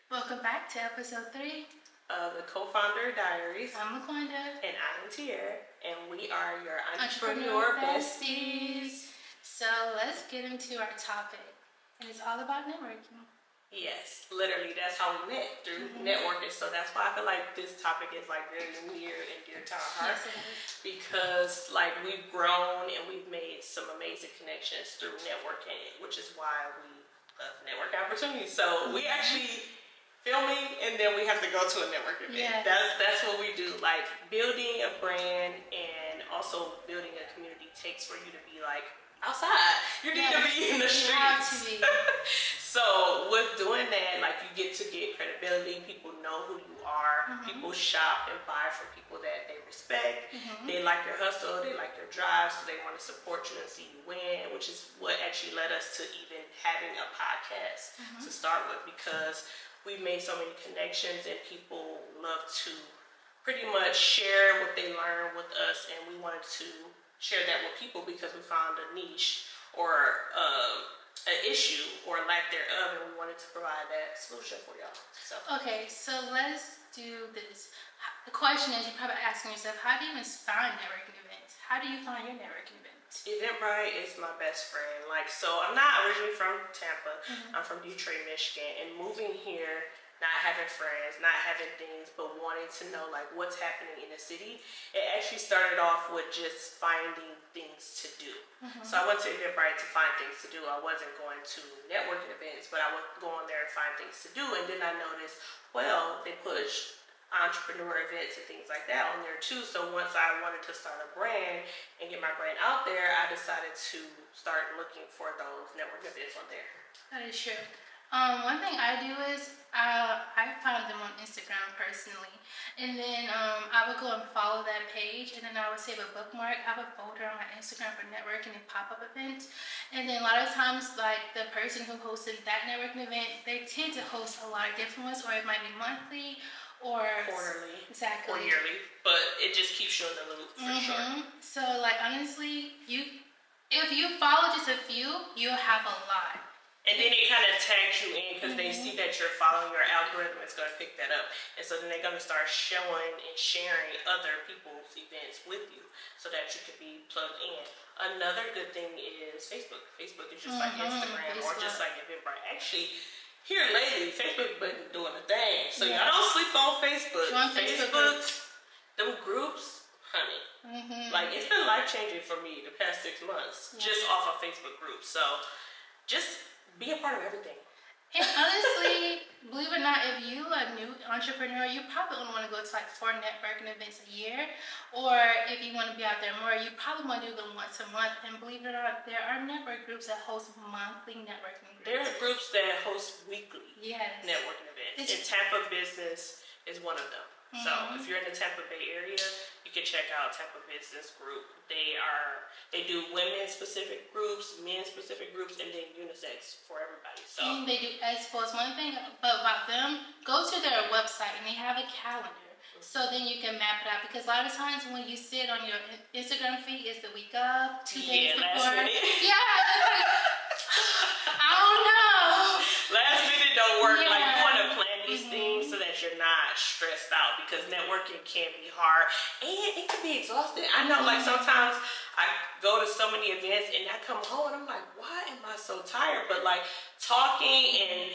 Welcome back to episode 3 of the co-founder Diaries. I'm Laquanda. And I'm Tiera. And we are your entrepreneur besties. So let's get into our topic. And it's all about networking. Yes, literally, that's how we met, through networking. So that's why I feel like this topic is like very near and dear to our heart. Yes, it is. Because like we've grown and we've made some amazing connections through networking, which is why we love network opportunities. So we actually filming and then we have to go to a network event. Yes. That's what we do. Like building a brand and also building a community takes for you to be like outside. You need to be in the streets. You have to be. So with doing that, like you get to get credibility. People know who you are. People shop and buy from people that they respect. They like your hustle. They like your drive. So they want to support you and see you win, which is what actually led us to even having a podcast to start with, because we've made so many connections and people love to pretty much share what they learn with us, and we wanted to share that with people because we found a niche or an issue or lack thereof, and we wanted to provide that solution for y'all. So Okay, so let's do this. The question is, you're probably asking yourself, how do you even find networking events? How do you find your networking event? Eventbrite is my best friend. Like, so I'm not originally from Tampa. I'm from Detroit, Michigan, and moving here, not having friends, not having things, but wanting to know like what's happening in the city. It actually started off with just finding things to do. So I went to Eventbrite to find things to do. I wasn't going to networking events, but I would go on there and find things to do. And then I noticed, well, they push entrepreneur events and things like that on there too. So once I wanted to start a brand and get my brand out there, I decided to start looking for those network events on there. That is true. One thing I do is I find them on Instagram personally, and then I would go and follow that page, and then I would save a bookmark. I have a folder on my Instagram for networking and pop-up events, and then a lot of times, like the person who hosted that networking event, they tend to host a lot of different ones, or it might be monthly or Quarterly. Exactly. Or yearly, but it just keeps you in the loop for sure. So, like honestly, if you follow just a few, you'll have a lot. And then it kind of tags you in because they see that you're following your algorithm. It's going to pick that up. And so then they're going to start showing and sharing other people's events with you so that you can be plugged in. Another good thing is Facebook. Facebook is just like Instagram or just like Eventbrite. Actually, here lately, Facebook been doing a thing. So y'all don't sleep on Facebook. Join Facebook. Them groups, honey. Like it's been life-changing for me the past 6 months just off of Facebook groups. So just be a part of everything. And honestly, believe it or not, if you are a new entrepreneur, you probably only want to go to like 4 networking events a year. Or if you want to be out there more, you probably want to do them once a month. And believe it or not, there are network groups that host monthly networking events. There are groups that host weekly networking events. And Tampa Business is one of them. So if you're in the Tampa Bay area, you can check out Tampa Business Group. They do women specific groups, men specific groups, and then unisex for everybody. So and they do expos. One thing about them, go to their website and they have a calendar. So then you can map it out, because a lot of times when you sit on your Instagram feed, it's the week of, 2 days before. Last minute. I don't know. Last minute don't work. Like you want to plan these things so that you're not stressed out, because networking can be hard and it can be exhausting. I know, like sometimes I go to so many events and I come home and I'm like, why am I so tired? But like talking and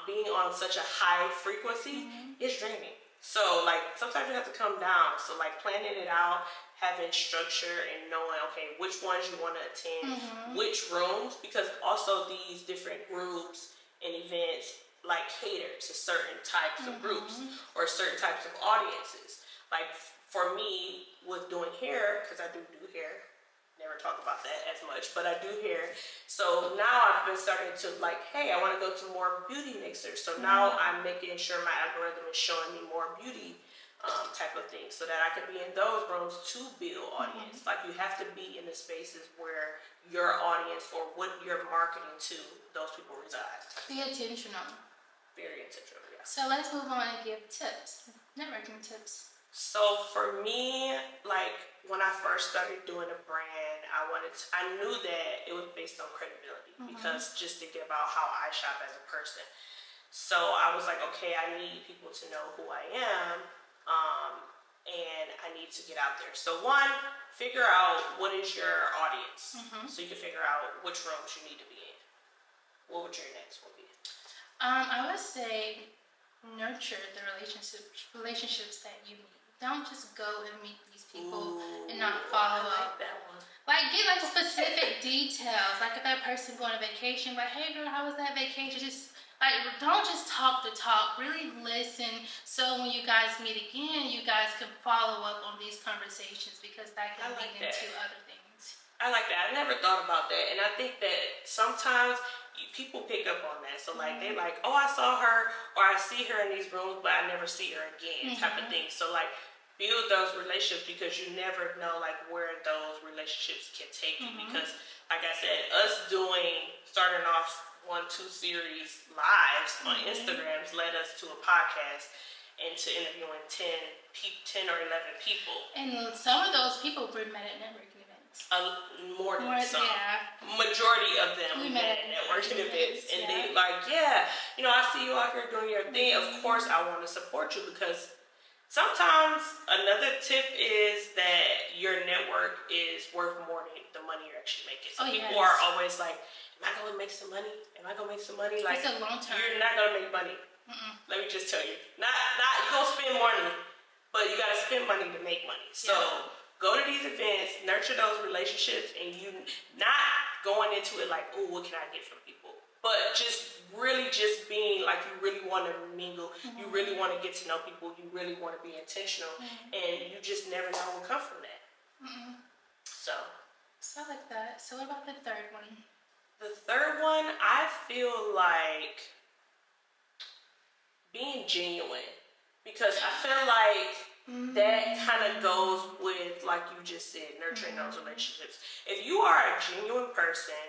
being on such a high frequency is draining. So like sometimes you have to come down. So like planning it out, having structure and knowing, okay, which ones you want to attend, which rooms, because also these different groups and events like cater to certain types of groups or certain types of audiences. Like for me with doing hair, because I do hair, never talk about that as much, but I do hair. So now I've been starting to like, hey, I want to go to more beauty mixers. So now I'm making sure my algorithm is showing me more beauty type of things so that I can be in those rooms to build audience. Like you have to be in the spaces where your audience or what you're marketing to, those people reside. Be intentional. Very intentional, yeah. So let's move on and give tips, networking tips. So for me, like when I first started doing a brand, I knew that it was based on credibility because just thinking about how I shop as a person. So I was like, okay, I need people to know who I am, and I need to get out there. So one, figure out what is your audience, so you can figure out which rooms you need to be in. What would your next one be? I would say nurture the relationships that you meet. Don't just go and meet these people and not follow up. That one. Like, get like specific details. Like, if that person going on vacation, like, hey girl, how was that vacation? Just like, don't just talk the talk. Really listen. So when you guys meet again, you guys can follow up on these conversations, because that can lead into other things. I like that. I never thought about that, and I think that sometimes people pick up on that. So like they like, oh, I saw her, or I see her in these rooms, but I never see her again, type of thing. So like, build those relationships, because you never know like where those relationships can take you. Because like I said, us starting off 1-2 series lives on Instagrams led us to a podcast and to interviewing 10 or 11 people. And some of those people were met at networking events. More than some. Yeah. Majority of them we met at networking events. And they like, yeah, you know, I see you out here doing your thing. Of course I want to support you, because sometimes another tip is that your network is worth more than the money you're actually making. So people are always like, am I going to make some money? Am I going to make some money? Like, it's a long term. You're not going to make money. Let me just tell you. Not you're going to spend money, but you got to spend money to make money. So go to these events, nurture those relationships, and you not going into it like, oh, what can I get from people? But just really just being like, you really want to mingle, you really want to get to know people, you really want to be intentional, and you just never know what will come from that. So I like that. So what about the third one? The third one, I feel like being genuine, because I feel like that kind of goes with, like you just said, nurturing those relationships. If you are a genuine person,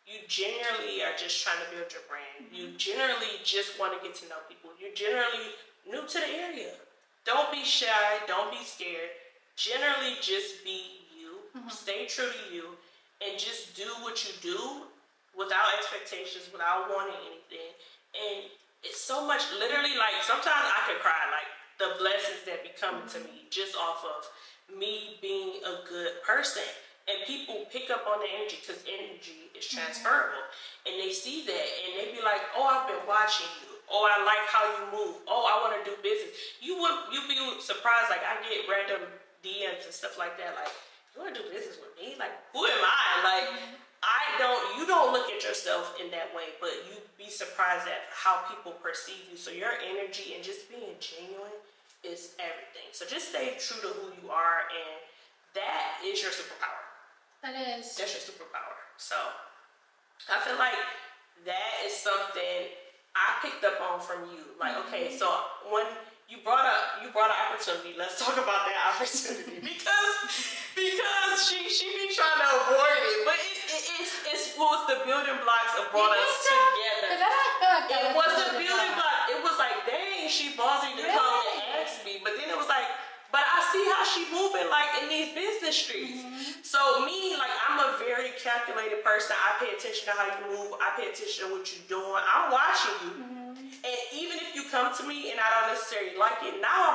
you generally are just trying to build your brand. You generally just want to get to know people. You're generally new to the area. Don't be shy. Don't be scared. Generally just be you. Stay true to you. And just do what you do without expectations, without wanting anything. And it's so much, literally, like, sometimes I could cry, like, the blessings that be coming to me just off of me being a good person. And people pick up on the energy, because energy is transferable. And they see that, and they be like, oh, I've been watching you. Oh, I like how you move. Oh, I want to do business. You'd be surprised, like, I get random DMs and stuff like that, like, you want to do business with me? Like, who am I? Like, you don't look at yourself in that way, but you'd be surprised at how people perceive you. So your energy and just being genuine is everything. So just stay true to who you are, and that is your superpower. That is. That's your superpower. So I feel like that is something I picked up on from you. Like, okay, so when you brought an opportunity, let's talk about that opportunity, because she be trying to avoid it, but it's was the building blocks of brought us together. It was the building block. It was like, dang, she ballsy to come and ask me, but then it was like, but I see how she moving like in these business streets. So me, like, I'm a very calculated person. I pay attention to how you move. I pay attention to what you're doing. I'm watching you. And even if you come to me and I don't necessarily like it, now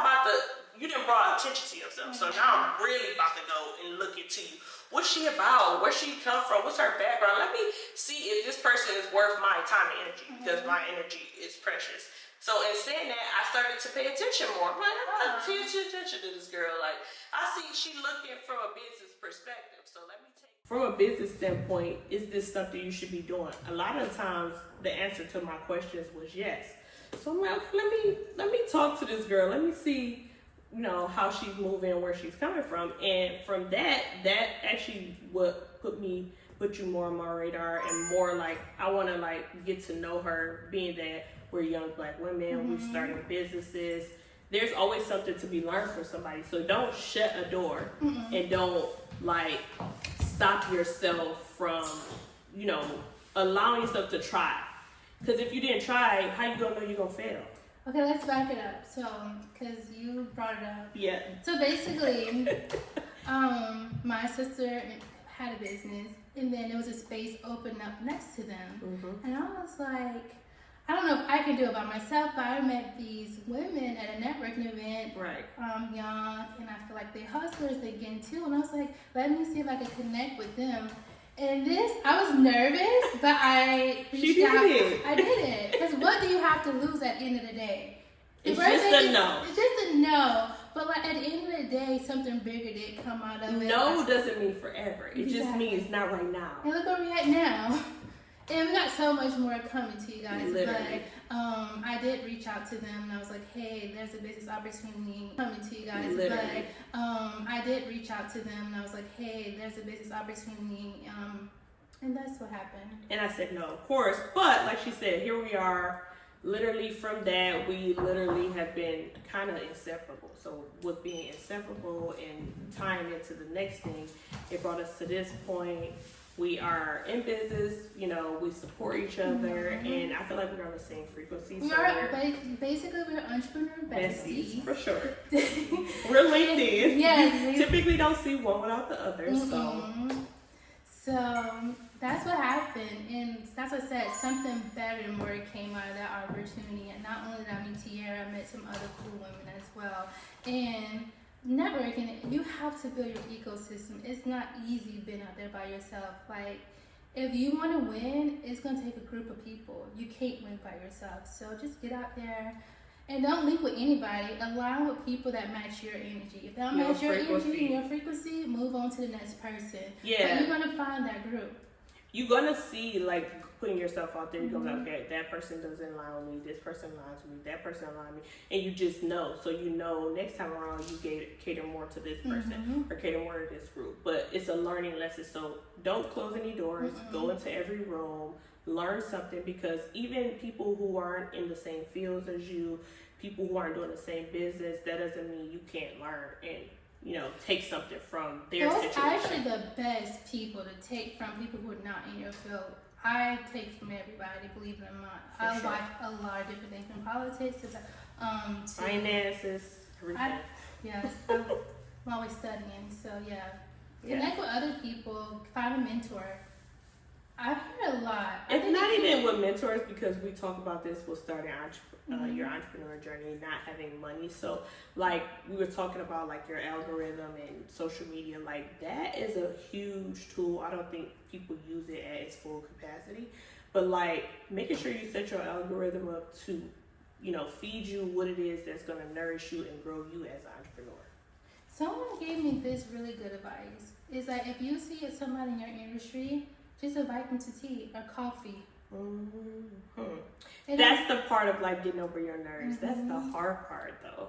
you done brought attention to yourself. So now I'm really about to go and look into you. What's she about? Where she come from? What's her background? Let me see if this person is worth my time and energy, because my energy is precious. So in saying that, I started to pay attention more. I'm like, I'm paying attention to this girl. Like, I see she looking from a business perspective. So let me take. From a business standpoint, is this something you should be doing? A lot of times, the answer to my questions was yes. So I'm like, let me talk to this girl. Let me see, you know, how she's moving, where she's coming from. And from that actually what put you more on my radar, and more like, I want to like get to know her, being that we're young Black women, we're starting businesses. There's always something to be learned from somebody. So don't shut a door and don't like stop yourself from, you know, allowing yourself to try. Because if you didn't try, how you gonna know you're gonna fail? Okay, let's back it up. So, because you brought it up. Yeah. So basically, my sister had a business, and then there was a space opened up next to them. And I was like, I don't know if I can do it by myself, but I met these women at a networking event. Right. Young, and I feel like they're hustlers, they get into, and I was like, let me see if I can connect with them. And this, I was nervous, but I reached out. I did it. Because what do you have to lose at the end of the day? It's just a no. It's just a no. But like at the end of the day, something bigger did come out of it. No doesn't mean forever. It just means not right now. And look where we're at now. And we got so much more coming to you guys. Literally. But I did reach out to them and I was like, hey, there's a business opportunity coming to you guys. Literally. But I did reach out to them and I was like, hey, there's a business opportunity. And that's what happened. And I said no, of course. But like she said, here we are. Literally from that, we literally have been kind of inseparable. So with being inseparable and tying into the next thing, it brought us to this point. We are in business, you know, we support each other, and I feel like we're on the same frequency. We are, basically, we're entrepreneur besties. For sure. We're LinkedIn. Yes. You typically don't see one without the other, So that's what happened, and that's what I said, something better and more came out of that opportunity. And not only did I meet Tiera, I met some other cool women as well. And networking, you have to build your ecosystem. It's not easy being out there by yourself. Like, if you want to win, it's going to take a group of people. You can't win by yourself. So just get out there and don't link with anybody. Align with people that match your energy. If they don't match your energy and your frequency, move on to the next person. Yeah. But you're going to find that group. You're going to see, like, putting yourself out there, you're going to be like, okay, that person doesn't align with me, this person aligns with me, that person aligns with me, and you just know. So you know next time around you cater more to this person or cater more to this group. But it's a learning lesson, so don't close any doors, go into every room, learn something, because even people who aren't in the same fields as you, people who aren't doing the same business, that doesn't mean you can't learn and, you know, take something from their situation. Those are actually the best people to take from, people who are not in your field. I take from everybody, believe it or not. I watch a lot of different things, from politics to finances, everything. Yes, I'm always studying, so yeah. Connect with other people, find a mentor. I've heard a lot. It's not even with mentors, because we talk about this with starting your entrepreneur journey, not having money. So like we were talking about, like your algorithm and social media, like that is a huge tool. I don't think people use it at its full capacity, but like making sure you set your algorithm up to, you know, feed you what it is that's going to nourish you and grow you as an entrepreneur. Someone gave me this really good advice. Is that if you see somebody in your industry, just invite them to tea or coffee. That's the part of like getting over your nerves. That's the hard part though.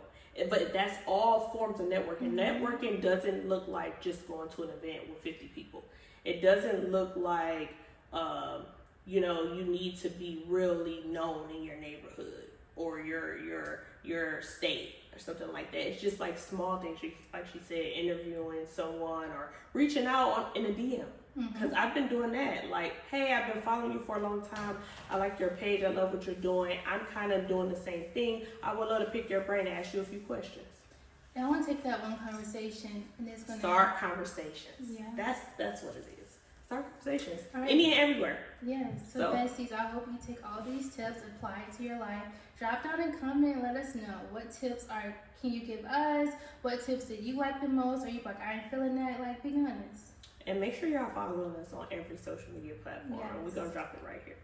But that's all forms of networking. Networking doesn't look like just going to an event with 50 people. It doesn't look like, you know, you need to be really known in your neighborhood or your state or something like that. It's just like small things, like she said, interviewing someone or reaching out in a DM. Because I've been doing that. Like, hey, I've been following you for a long time. I like your page. I love what you're doing. I'm kind of doing the same thing. I would love to pick your brain and ask you a few questions. And I want to take that one conversation and it's going to start conversations. Yeah. That's what it is. Start conversations. Right. Any and everywhere. Yes. So besties, I hope you take all these tips, apply it to your life. Drop down and comment and let us know what tips can you give us? What tips did you like the most? Are you like, I ain't feeling that? Like, be honest. And make sure y'all following us on every social media platform. Yes. We're going to drop it right here.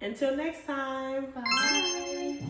Until next time. Bye.